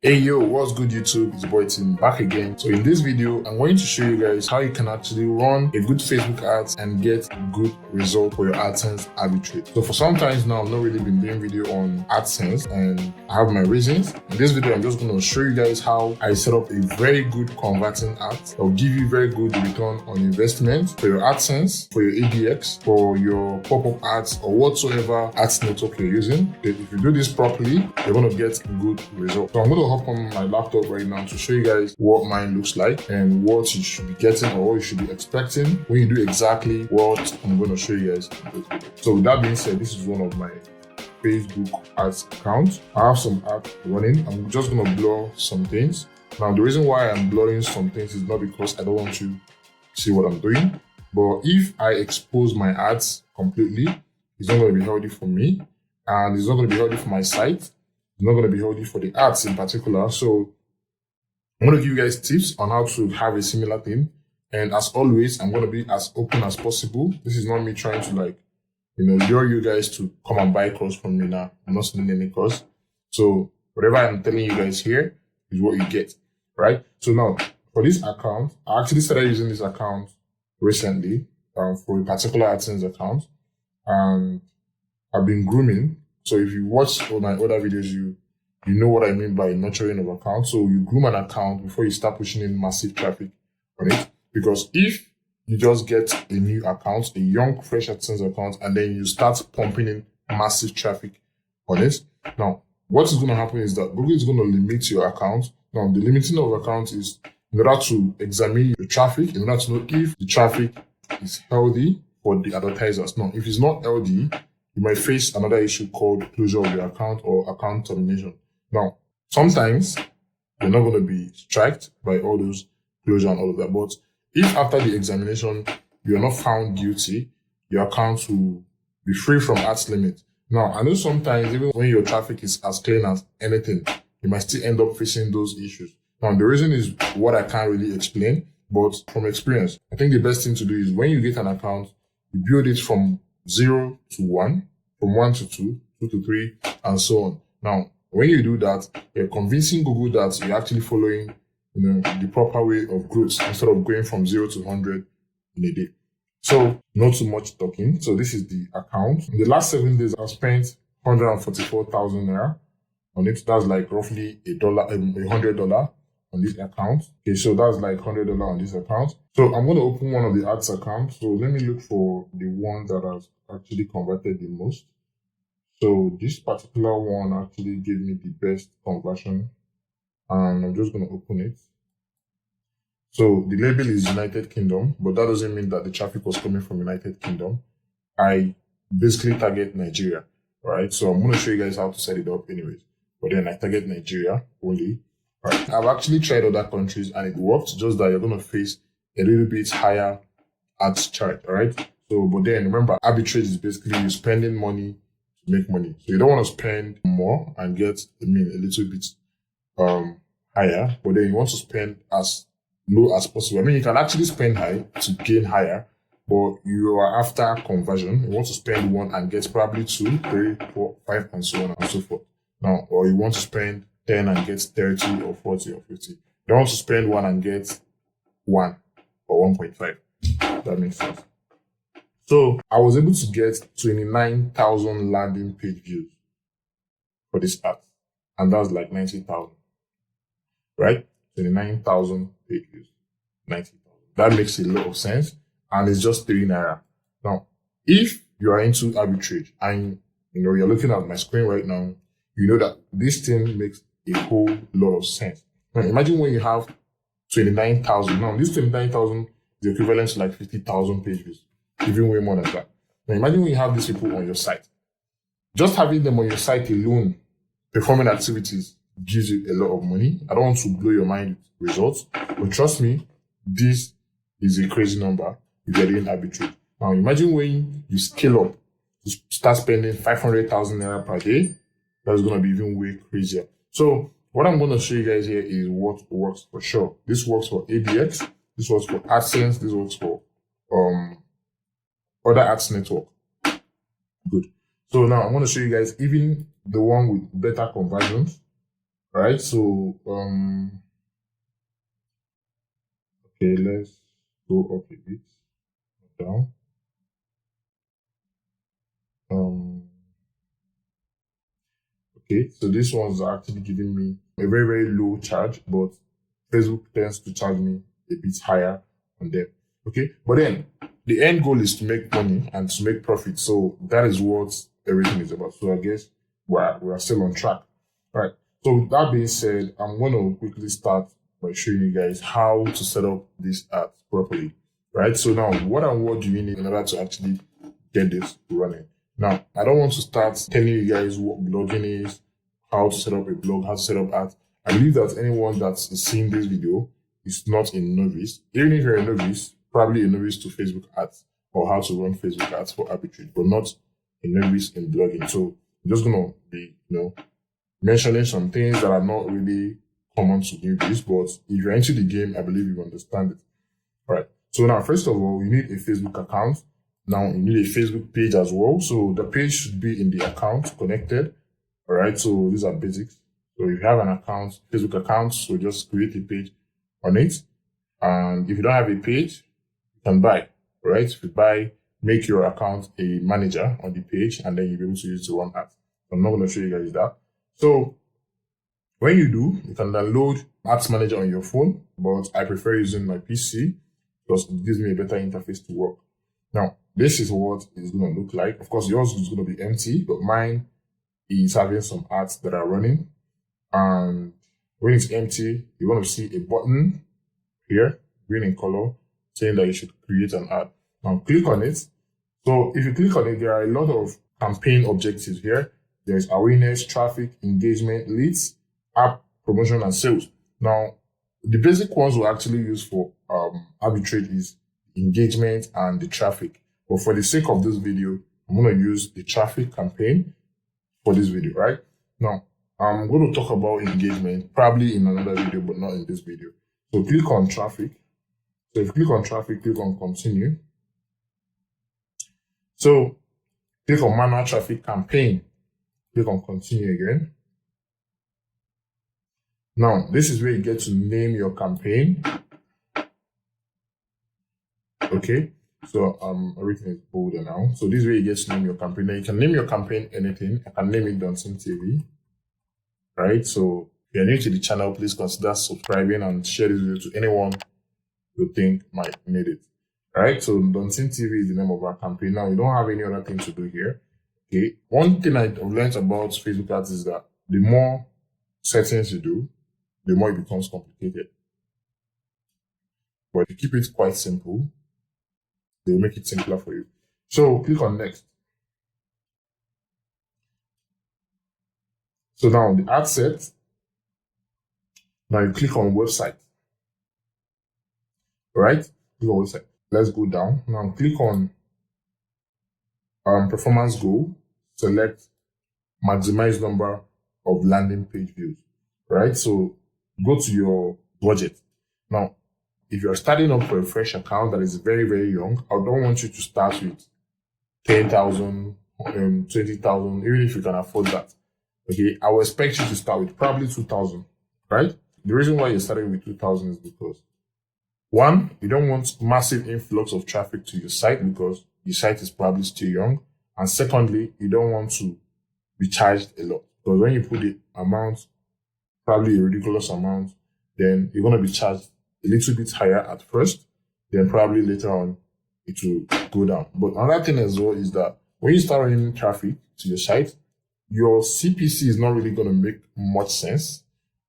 Hey yo, what's good YouTube? It's boy Tim back again. So in this video, I'm going to show you guys how you can actually run a good Facebook ads and get good result for your Adsense Arbitrage. So for some times now, I've not really been doing video on AdSense and I have my reasons. In this video, I'm just going to show you guys how I set up a very good converting ad that will give you very good return on investment for your AdSense, for your ADX, for your pop-up ads or whatsoever ads network you're using. If you do this properly, you're going to get good results. So I'm going to hop on my laptop right now to show you guys what mine looks like and what you should be getting or what you should be expecting when you do exactly what I'm going to show you guys in this video. So with that being said, this is one of my Facebook ads accounts. I have some ads running. I'm just going to blur some things. Now, the reason why I'm blurring some things is not because I don't want you to see what I'm doing, but if I expose my ads completely, it's not going to be healthy for me and it's not going to be healthy for my site. It's not going to be healthy for the ads in particular. So I'm going to give you guys tips on how to have a similar thing. And as always, I'm going to be as open as possible. This is not me trying to lure you guys to come and buy course from me now. I'm not selling any course. So whatever I'm telling you guys here is what you get, right? So now for this account, I actually started using this account recently for a particular AdSense account. And I've been grooming. So if you watch all my other videos, you know what I mean by nurturing of accounts. So you groom an account before you start pushing in massive traffic on it. Because if you just get a new account, a young, fresh AdSense account, and then you start pumping in massive traffic on it, now what is going to happen is that Google is going to limit your account. Now the limiting of accounts is in order to examine your traffic, in order to know if the traffic is healthy for the advertisers. Now, if it's not healthy, you might face another issue called closure of your account or account termination. Now, sometimes you're not going to be striked by all those closure and all of that. But if after the examination, you're not found guilty, your account will be free from ads limit. Now, I know sometimes even when your traffic is as clean as anything, you might still end up facing those issues. Now, the reason is what I can't really explain, but from experience, I think the best thing to do is when you get an account, you build it from 0 to 1, from 1 to 2, 2 to 3, and so on. Now, when you do that, you're convincing Google that you're actually following, the proper way of growth instead of going from 0 to 100 in a day. So, not too much talking. So, this is the account. In the last 7 days, I've spent 144,000 naira on it. That's like roughly $100 on this account. Okay, so that's like $100 on this account. So I'm going to open one of the ads accounts. So let me look for the one that has actually converted the most. So this particular one actually gave me the best conversion, and I'm just going to open it. So the label is United Kingdom, but that doesn't mean that the traffic was coming from United Kingdom. I basically target Nigeria, right? So I'm going to show you guys how to set it up anyways. But then I target Nigeria only. Right. I've actually tried other countries and it worked, just that you're going to face a little bit higher ads charge, all right? So, but then remember, arbitrage is basically you spending money to make money. So you don't want to spend more and get, a little bit higher, but then you want to spend as low as possible. You can actually spend high to gain higher, but you are after conversion. You want to spend 1 and get probably 2, 3, 4, 5, and so on and so forth. Now, or you want to spend 10 and get 30 or 40 or 50. You don't want to spend 1 and get 1 or 1.5. That makes sense. So I was able to get 29,000 landing page views for this ad. And that's like 90,000. Right? 29,000 page views. 90,000. That makes a lot of sense. And it's just 3 naira. Now, if you are into arbitrage and you're looking at my screen right now, you know that this thing makes a whole lot of sense. Now, imagine when you have 29,000. Now, this 29,000 is equivalent to like 50,000 page views, even way more than that. Now, imagine when you have these people on your site. Just having them on your site alone, performing activities, gives you a lot of money. I don't want to blow your mind with results, but trust me, this is a crazy number if you're doing arbitrage. Now, imagine when you scale up to start spending 500,000 naira per day. That's going to be even way crazier. So what I'm going to show you guys here is what works for sure. This works for ADX. This works for AdSense. This works for other ads network. Good. So now I'm going to show you guys even the one with better conversions Right? So okay, let's go up a bit down. Okay, so this one's actually giving me a very, very low charge, but Facebook tends to charge me a bit higher on them. Okay, but then the end goal is to make money and to make profit. So that is what everything is about. So I guess we're still on track. All right. So with that being said, I'm going to quickly start by showing you guys how to set up this ads properly. Right. So now what and what do you need in order to actually get this running? Now, I don't want to start telling you guys what blogging is, how to set up a blog, how to set up ads. I believe that anyone that's seeing this video is not a novice. Even if you're a novice, probably a novice to Facebook ads or how to run Facebook ads for arbitrage, but not a novice in blogging. So I'm just gonna be, mentioning some things that are not really common to newbies, but if you're into the game, I believe you understand it. All right. So now, first of all, you need a Facebook account. Now you need a Facebook page as well. So the page should be in the account connected. All right. So these are basics. So if you have an account, Facebook account, so just create a page on it. And if you don't have a page, you can buy. All right. If you buy, make your account a manager on the page, and then you'll be able to use it to run ads. I'm not going to show you guys that. So when you do, you can download Ads Manager on your phone, but I prefer using my PC because it gives me a better interface to work. Now, this is what it's going to look like. Of course, yours is going to be empty, but mine is having some ads that are running. And when it's empty, you're going to see a button here, green in color, saying that you should create an ad. Now, click on it. So if you click on it, there are a lot of campaign objectives here. There's awareness, traffic, engagement, leads, app promotion, and sales. Now, the basic ones we'll actually use for arbitrage is engagement and the traffic. But for the sake of this video, I'm going to use the traffic campaign for this video, right? Now, I'm going to talk about engagement probably in another video, but not in this video. So click on traffic. So if you click on traffic, click on continue. So click on manual traffic campaign. Click on continue again. Now, this is where you get to name your campaign. Okay, so everything is bolder now. So this is where you get to name your campaign. Now you can name your campaign anything. I can name it Adsense TV. Right. So if you're new to the channel, please consider subscribing and share this video to anyone you think might need it. Right. So Adsense TV is the name of our campaign. Now you don't have any other thing to do here. Okay. One thing I've learned about Facebook ads is that the more settings you do, the more it becomes complicated. But if you keep it quite simple, they will make it simpler for you. So click on next. So now the ad set. Now you click on website. All right? Click on website. Let's go down. Now click on performance goal. Select maximize number of landing page views. Right? So go to your budget. Now, if you're starting up for a fresh account that is very, very young, I don't want you to start with 10,000, 20,000, even if you can afford that. Okay, I will expect you to start with probably 2,000, right? The reason why you're starting with 2,000 is because, one, you don't want massive influx of traffic to your site because your site is probably still young. And secondly, you don't want to be charged a lot because when you put the amount, probably a ridiculous amount, then you're going to be charged a little bit higher at first, then probably later on it will go down. But another thing as well is that when you start running traffic to your site, your CPC is not really going to make much sense,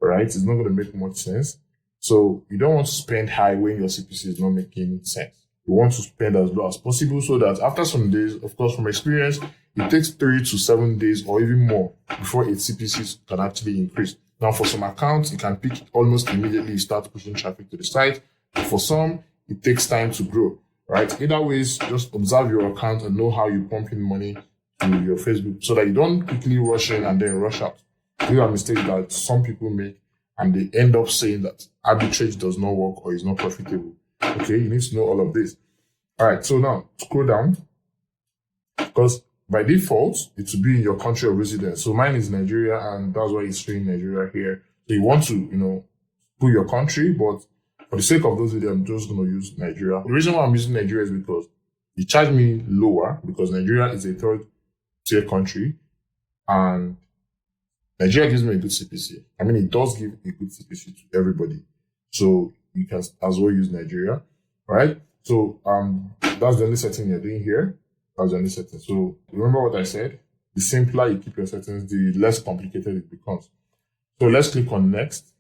right? It's not going to make much sense. So you don't want to spend high when your CPC is not making sense. You want to spend as low as possible so that after some days, of course, from experience, it takes 3 to 7 days or even more before its CPCs can actually increase. Now, for some accounts, it can peak almost immediately. You start pushing traffic to the site. For some, it takes time to grow, right? Either ways, just observe your account and know how you pump in money to your Facebook so that you don't quickly rush in and then rush out. These are mistakes that some people make and they end up saying that arbitrage does not work or is not profitable. Okay, you need to know all of this. All right, so now scroll down because by default, it will be in your country of residence. So mine is Nigeria, and that's why it's showing Nigeria here. So you want to, put your country, but for the sake of those videos, I'm just going to use Nigeria. The reason why I'm using Nigeria is because they charge me lower because Nigeria is a third tier country, and Nigeria gives me a good CPC. I mean, it does give a good CPC to everybody. So you can as well use Nigeria, right? So that's the only setting you're doing here. That's the only setting. So remember what I said? The simpler you keep your settings, the less complicated it becomes. So let's click on next.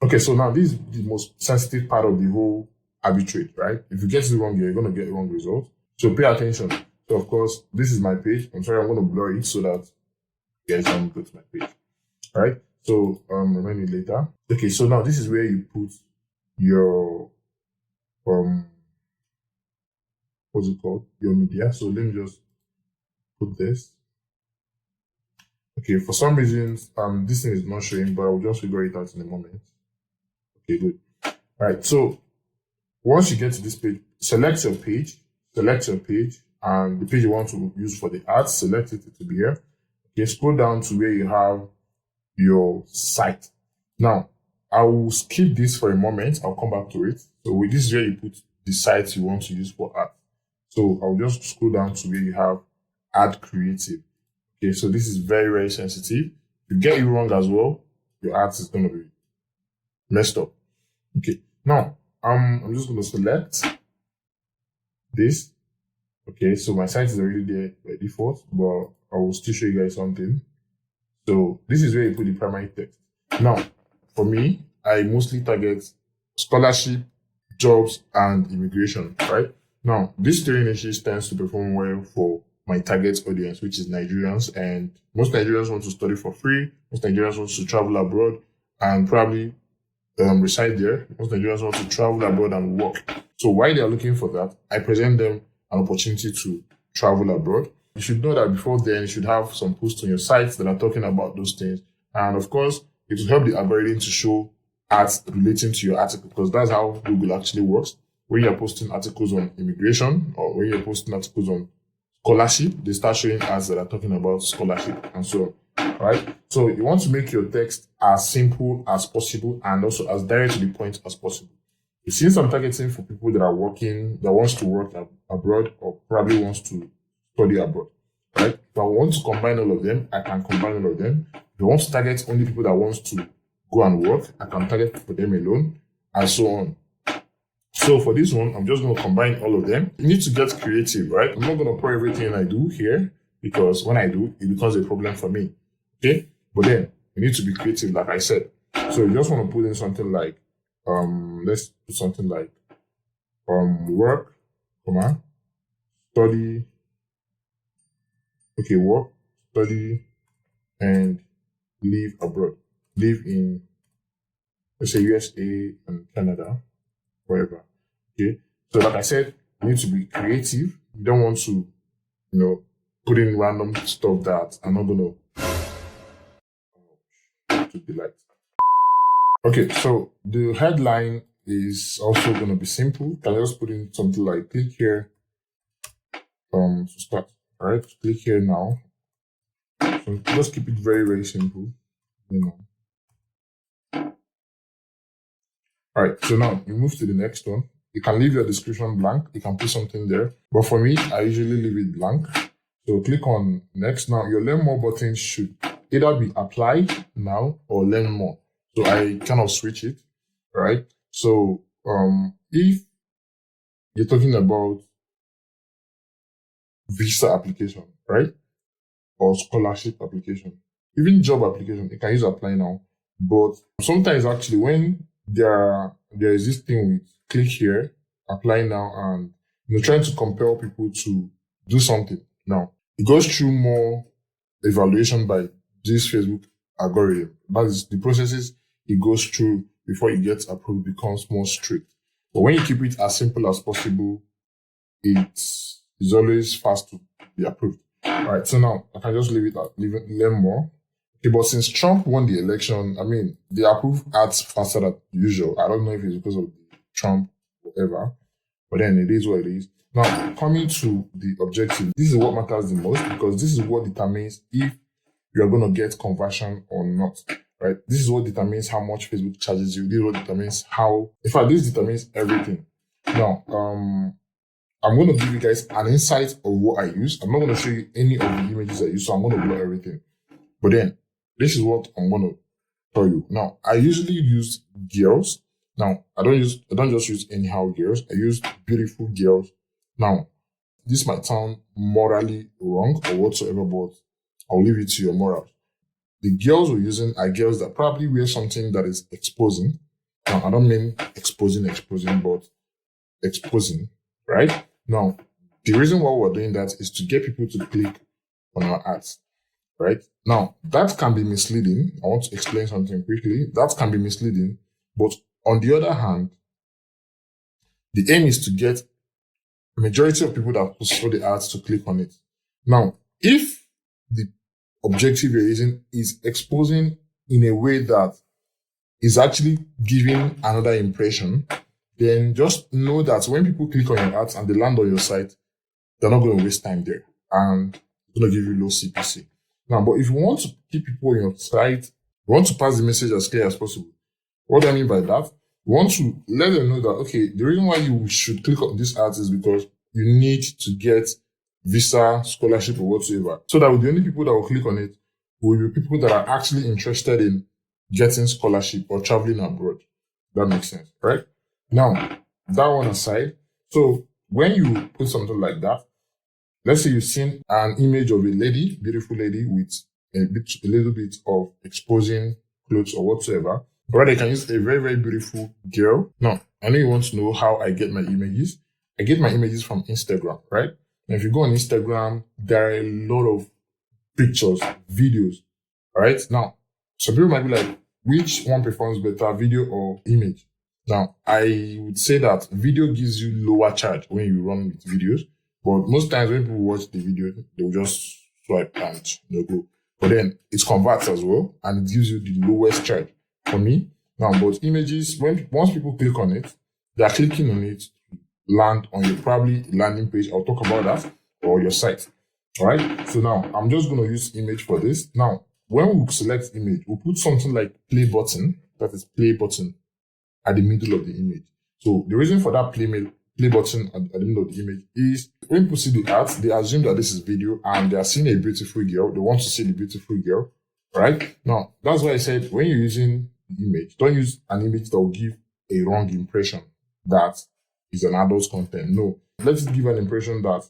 Okay, so now this is the most sensitive part of the whole arbitrage, right? If you get it wrong, you're going to get a wrong result. So pay attention. So of course, this is my page. I'm sorry, I'm going to blur it so that you guys don't go to my page. All right. So remind me later. Okay, so now this is where you put your what's it called? Your media. So let me just put this. Okay, for some reasons, this thing is not showing, but I'll just figure it out in a moment. Okay, good. All right, so once you get to this page, select your page, and the page you want to use for the ads, select it to be here. Okay, scroll down to where you have your site. Now, I will skip this for a moment. I'll come back to it. So this is where you put the sites you want to use for ads. So I'll just scroll down to where you have ad creative. Okay, so this is very, very sensitive. If you get it wrong as well, your ads is going to be messed up. Okay, now I'm just going to select this. Okay, so my site is already there by default, but I will still show you guys something. So this is where you put the primary text. Now, for me, I mostly target scholarship, jobs, and immigration, right? Now, this three niches tends to perform well for my target audience, which is Nigerians, and most Nigerians want to study for free. Most Nigerians want to travel abroad and probably reside there. Most Nigerians want to travel abroad and work. So while they are looking for that, I present them an opportunity to travel abroad. You should know that before then, you should have some posts on your sites that are talking about those things. And of course, it will help the algorithm to show ads relating to your article, because that's how Google actually works. When you're posting articles on immigration or when you're posting articles on scholarship, they start showing ads that are talking about scholarship and so on, right? So you want to make your text as simple as possible and also as direct to the point as possible. Since I'm targeting for people that are working, that wants to work abroad or probably wants to study abroad, right? If I want to combine all of them, I can combine all of them. If I want to target only people that wants to go and work, I can target for them alone, and so on. So for this one, I'm just going to combine all of them. You need to get creative, right? I'm not going to pour everything I do here because when I do, it becomes a problem for me. Okay? But then you need to be creative, like I said. So you just want to put in something like, let's do something like, work, study, okay, work, study, and live abroad. Live in, let's say, USA and Canada, wherever. Okay. So like I said, you need to be creative. You don't want to, put in random stuff that are not going to be like. Okay, so the headline is also going to be simple. Can I just put in something like click here to start? All right, click here now. So just keep it very, very simple. All right, so now you move to the next one. You can leave your description blank. You can put something there. But for me, I usually leave it blank. So click on next. Now your learn more button should either be apply now or learn more. So I kind of switch it, right? So if you're talking about visa application, right? Or scholarship application, even job application, you can use apply now. But sometimes actually when there is this thing with click here, apply now, and trying to compel people to do something. Now it goes through more evaluation by this Facebook algorithm. That is the processes it goes through before it gets approved becomes more strict. But when you keep it as simple as possible, it is always fast to be approved. All right, so now I can just leave it learn more. Okay, but since Trump won the election, I mean, they approve ads faster than usual. I don't know if it's because of Trump, whatever, but then it is what it is. Now, coming to the objective, this is what matters the most because this is what determines if you are going to get conversion or not, right? This is what determines how much Facebook charges you. This is what determines how, in fact, this determines everything. Now, I'm going to give you guys an insight of what I use. I'm not going to show you any of the images I use, so I'm going to blur everything. But then, this is what I'm going to tell you. Now, I usually use girls. Now, I don't just use anyhow girls. I use beautiful girls. Now, this might sound morally wrong or whatsoever, but I'll leave it to your morals. The girls we're using are girls that probably wear something that is exposing. Now, I don't mean exposing, but exposing, right? Now, the reason why we're doing that is to get people to click on our ads, right? Now, that can be misleading. I want to explain something quickly. That can be misleading, but on the other hand, the aim is to get a majority of people that saw the ads to click on it. Now, if the objective you're using is exposing in a way that is actually giving another impression, then just know that when people click on your ads and they land on your site, they're not going to waste time there and going to give you low CPC. Now, but if you want to keep people on your site, you want to pass the message as clear as possible. What do I mean by that? You want to let them know that, okay, the reason why you should click on these ads is because you need to get visa, scholarship, or whatsoever. So that the only people that will click on it will be people that are actually interested in getting scholarship or traveling abroad. That makes sense, right? Now, that one aside, so when you put something like that, let's say you've seen an image of a lady, beautiful lady with a little bit of exposing clothes or whatsoever, or rather, you can use a very, very beautiful girl. Now, I know you want to know how I get my images. I get my images from Instagram, right? Now, if you go on Instagram, there are a lot of pictures, videos, all right? Now, some people might be like, which one performs better, video or image? Now, I would say that video gives you lower charge when you run with videos, but most times when people watch the video, they'll just swipe and go. But then it converts as well, and it gives you the lowest charge for me. Now, but images, once people click on it, they are clicking on it to land on your probably landing page. I'll talk about that, or your site. All right. So now I'm just going to use image for this. Now, when we select image, we'll put something like play button, that is play button, at the middle of the image. So the reason for that play button at the middle of the image is when people see the ads, they assume that this is video and they are seeing a beautiful girl. They want to see the beautiful girl, right? Now, that's why I said when you're using the image, don't use an image that will give a wrong impression that is an adult content. No, let's give an impression that,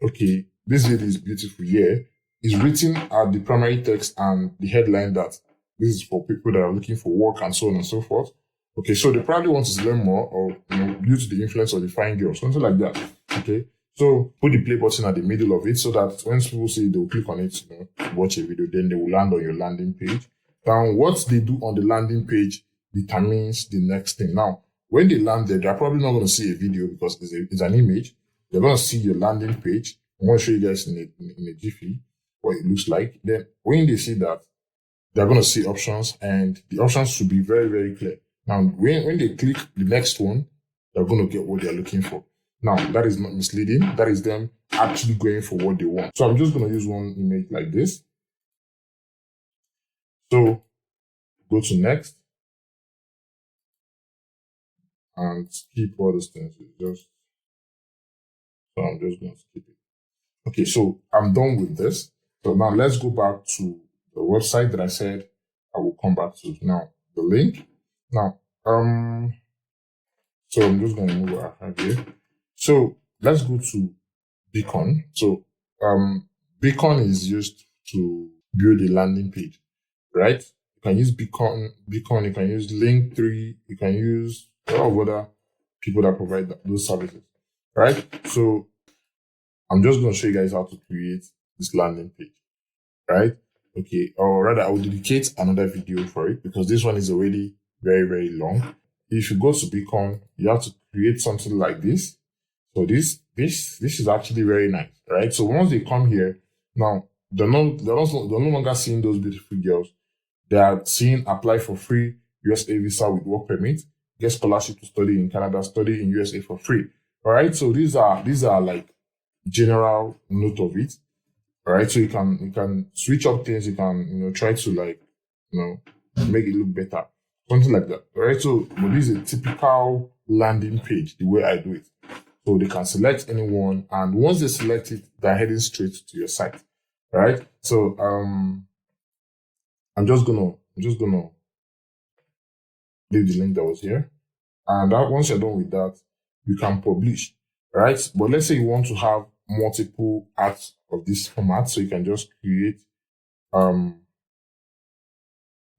okay, this video is beautiful here. It's written at the primary text and the headline that this is for people that are looking for work and so on and so forth. Okay, so they probably want to learn more, or due to the influence of the fine girl, something like that. Okay, so put the play button at the middle of it so that when people see it, they'll click on it, to watch a video, then they will land on your landing page. Now, what they do on the landing page determines the next thing. Now, when they land there, they're probably not going to see a video because it's an image. They're going to see your landing page. I'm going to show you guys in a jiffy what it looks like. Then when they see that, they're going to see options, and the options should be very, very clear. Now, when they click the next one, they're going to get what they're looking for. Now, that is not misleading. That is them actually going for what they want. So I'm just going to use one image like this. So go to next and skip all these things. So I'm just going to skip it. Okay, so I'm done with this. So now let's go back to the website that I said I will come back to. Now, the link. Now, so I'm just going to move what I have here. So let's go to Beacon. So, Beacon is used to build a landing page, right? You can use Beacon, you can use Link3, you can use a lot of other people that provide those services, right? So I'm just going to show you guys how to create this landing page, right? Okay, or rather I will dedicate another video for it because this one is already very, very long. If you go to Beacon, you have to create something like this. So this is actually very nice, right? So once they come here, now they're no longer seeing those beautiful girls. They are seeing apply for free USA visa with work permit, get scholarship to study in Canada, study in USA for free, All right. So these are like general note of it. All right. So you can switch up things. You can, try to like, make it look better. Something like that. All right. So, but this is a typical landing page, the way I do it. So they can select anyone, and once they select it, they're heading straight to your site. All right. So I'm just gonna leave the link that was here. And that once you're done with that, you can publish. Right. But let's say you want to have multiple ads of this format, so you can just create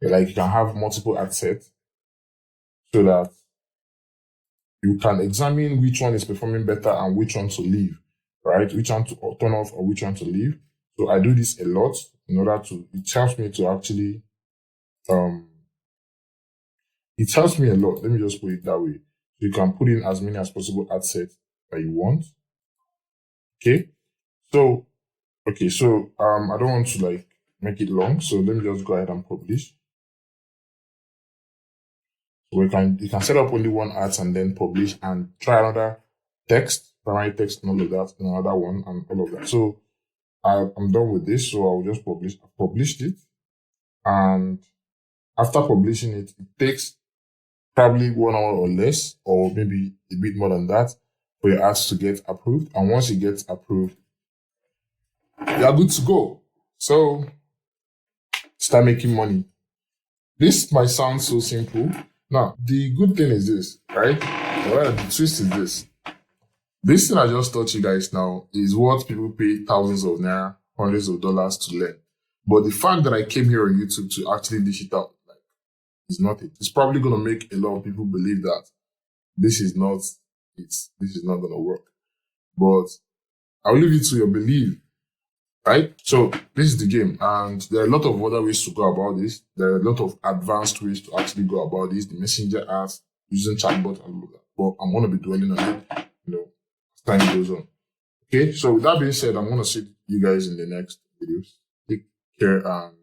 like you can have multiple ad sets so that you can examine which one is performing better and which one to leave, right? Which one to turn off or which one to leave. So I do this a lot in order to, it helps me to actually, it helps me a lot. Let me just put it that way. So you can put in as many as possible ad sets that you want. Okay. So, I don't want to like make it long. So let me just go ahead and publish. So you can set up only one ads and then publish and try another text, primary text and all of that, and another one and all of that. So I'm done with this. So I'll just publish. I published it. And after publishing it, it takes probably 1 hour or less, or maybe a bit more than that, for your ads to get approved. And once it gets approved, you are good to go. So start making money. This might sound so simple. Now, the good thing is this, right? Well, the twist is this. This thing I just taught you guys now is what people pay thousands of naira, hundreds of dollars to learn. But the fact that I came here on YouTube to actually dish it out, like, is not it. It's probably going to make a lot of people believe that this is not going to work. But I'll leave it to your belief, right? So this is the game, and there are a lot of other ways to go about this. There are a lot of advanced ways to actually go about this, the messenger ads, using chatbot and all of that. But I'm going to be dwelling on it, as time goes on. Okay, so with that being said, I'm going to see you guys in the next videos. Take care and